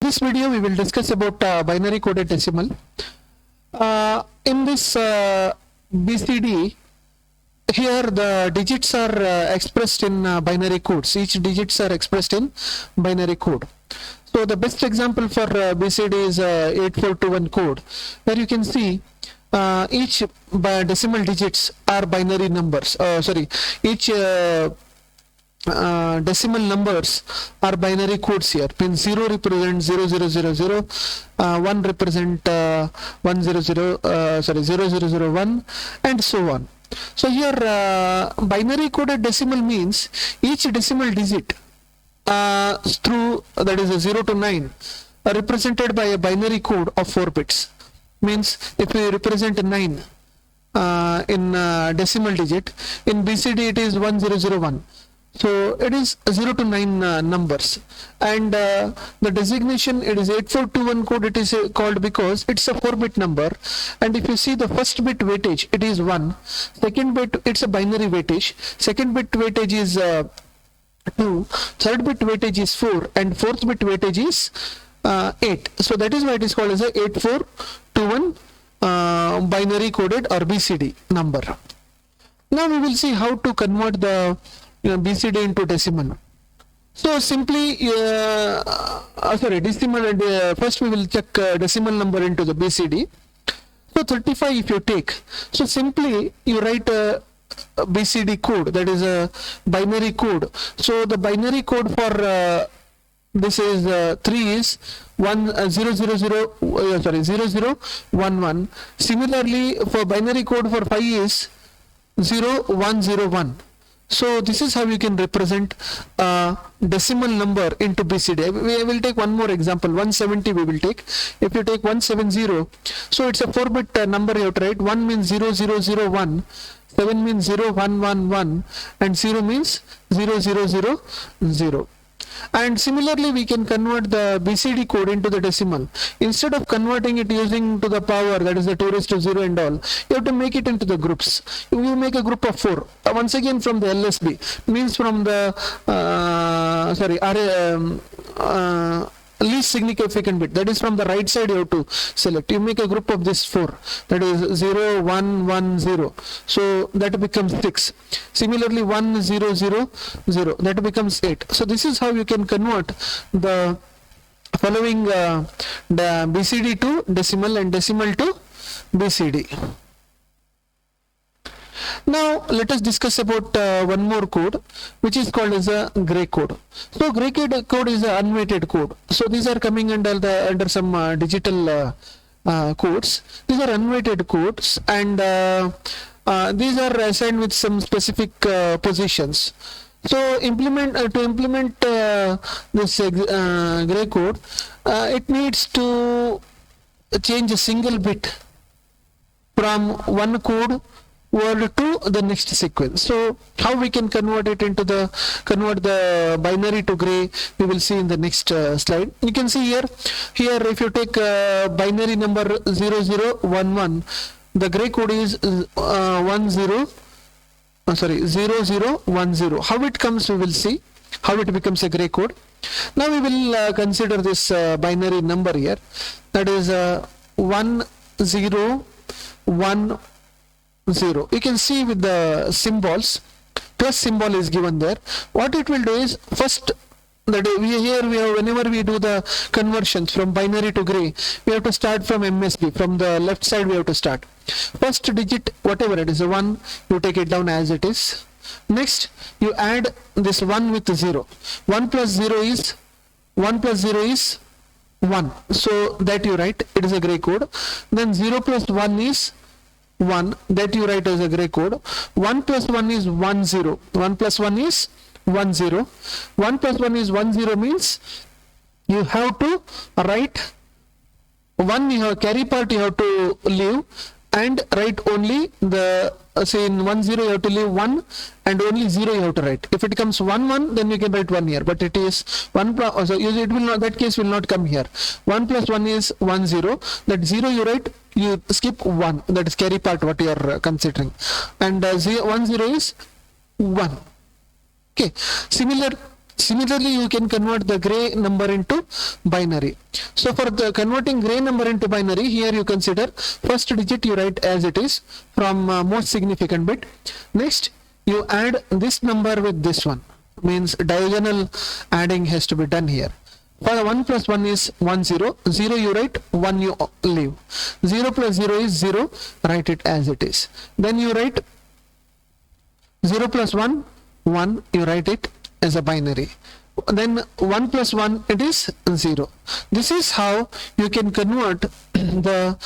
This video we will discuss about binary coded decimal. In this BCD, here the digits are expressed in binary codes. Each digits are expressed in binary code. So the best example for BCD is 8421 code, where you can see each decimal digits are binary numbers. Each decimal numbers are binary codes here. Pin 0 represents 0000, 1 represent 0001, and so on. So here binary coded decimal means each decimal digit through, that is a 0 to 9, are represented by a binary code of 4 bits. Means if we represent 9 in decimal digit, in BCD it is 1001. So it is 0 to 9 numbers, and the designation, it is 8421 code. It is called because it's a 4-bit number, and if you see the first bit weightage, it is 1. Second bit, it's a binary weightage. Second bit weightage is 2. Third bit weightage is 4, and fourth bit weightage is 8. So that is why it is called as a 8421 binary coded or BCD number. Now we will see how to convert the BCD into decimal. So simply, decimal, and first we will check decimal number into the BCD. So 35 if you take, so simply you write a BCD code, that is a binary code. So the binary code for this is 3 is 0011. Similarly, for binary code for 5 is 0101. So this is how you can represent a decimal number into BCD. We will take one more example. 170 we will take. If you take 170, so it's a 4-bit number you have to write. 1 means 0001, 7 means 0111, and 0 means 0000. And similarly, we can convert the BCD code into the decimal. Instead of converting it using to the power, that is the 2 raised to 0 and all, you have to make it into the groups. You make a group of 4. Once again from the LSB, means from the least significant bit, that is from the right side you have to select. You make a group of this 4, that is 0 1 1 0, so that becomes 6. Similarly 1 0 0 0, that becomes 8. So this is how you can convert the following the BCD to decimal and decimal to BCD. Now let us discuss about one more code, which is called as a gray code. So gray code is an unweighted code. So these are coming under some digital codes. These are unweighted codes, and these are assigned with some specific positions. So to implement this gray code, it needs to change a single bit from one code word to the next sequence. So how we can convert the binary to gray, we will see in the next slide. You can see here if you take binary number 0011, the gray code is 0010. How it comes, we will see how it becomes a gray code. Now we will consider this binary number here, that is 1010. You can see with the symbols, plus symbol is given there. What it will do is, first, whenever we do the conversions from binary to gray, we have to start from MSB. From the left side we have to start. First digit, whatever it is, a 1, you take it down as it is. Next, you add this 1 with 0. 1 plus 0 is 1. So that you write, it is a gray code. Then 0 plus 1 is 1, that you write as a gray code. 1 plus 1 is 10. 1 plus 1 is 10. 1 plus 1 is 10 means you have to write 1, you have carry part you have to leave, and write only the say in 10 you have to leave 1 and only 0 you have to write. If it comes 1 1, then you can write 1 here, but it is 1 so it will not, that case will not come here. 1 plus 1 is 10, that 0 you write, you skip 1, that is carry part what you are considering, and 10 is 1. Okay, similar Similarly, you can convert the gray number into binary. So for the converting gray number into binary, here you consider first digit you write as it is from most significant bit. Next, you add this number with this one, means diagonal adding has to be done here. For 1 plus 1 is 1 0, 0 you write, 1 you leave. 0 plus 0 is 0, write it as it is. Then you write 0 plus 1, 1, you write it as a binary. Then 1 plus 1, it is 0. This is how you can convert the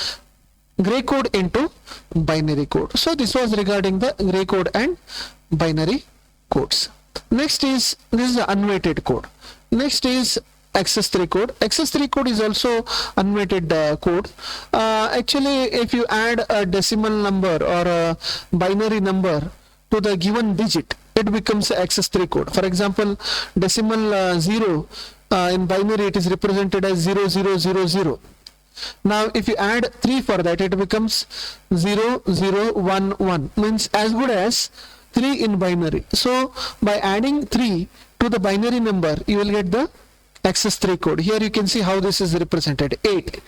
gray code into binary code. So this was regarding the gray code and binary codes. Next is, this is the unweighted code. Next is XS3 code. XS3 code is also unweighted code. Actually, if you add a decimal number or a binary number to the given digit, it becomes a XS3 code. For example, decimal 0 in binary, it is represented as 0000. Now if you add 3 for that, it becomes 0011, means as good as 3 in binary. So by adding 3 to the binary number, you will get the XS3 code. Here you can see how this is represented. 8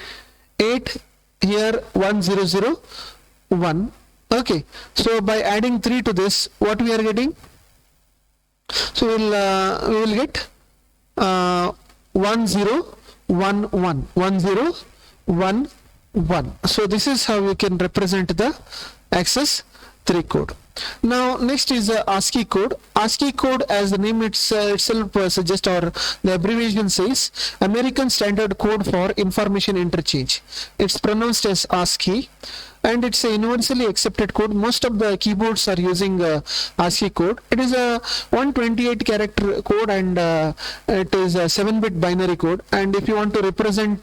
here, 1001. Okay, so by adding 3 to this, what we are getting? So we will get 1011. So this is how we can represent the XS3 code. Now next is the ASCII code. ASCII code, as the name itself suggests, or the abbreviation says, American Standard Code for Information Interchange. It's pronounced as ASCII, and it's a universally accepted code. Most of the keyboards are using ASCII code. It is a 128 character code, and it is a 7-bit binary code. And if you want to represent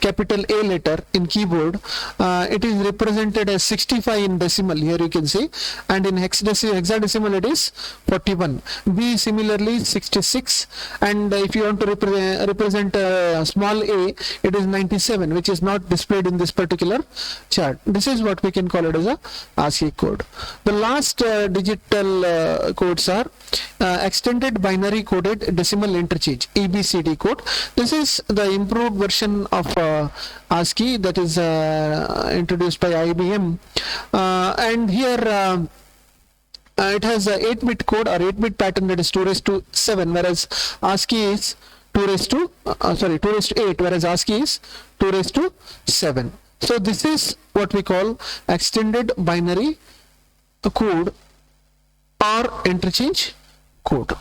capital A letter in keyboard, it is represented as 65 in decimal, here you can see, and in hexadecimal it is 41. B similarly 66, and if you want to represent small a, it is 97, which is not displayed in this particular chart. This is what we can call it as a ASCII code. The last digital codes are extended binary coded decimal interchange, EBCD code. This is the improved version of ASCII that is introduced by IBM, and here it has a 8-bit code or 8-bit pattern, that is 2 raised to 7, whereas ASCII is 2 raised to 8, whereas ASCII is 2 raised to 7. So this is what we call extended binary code or interchange code.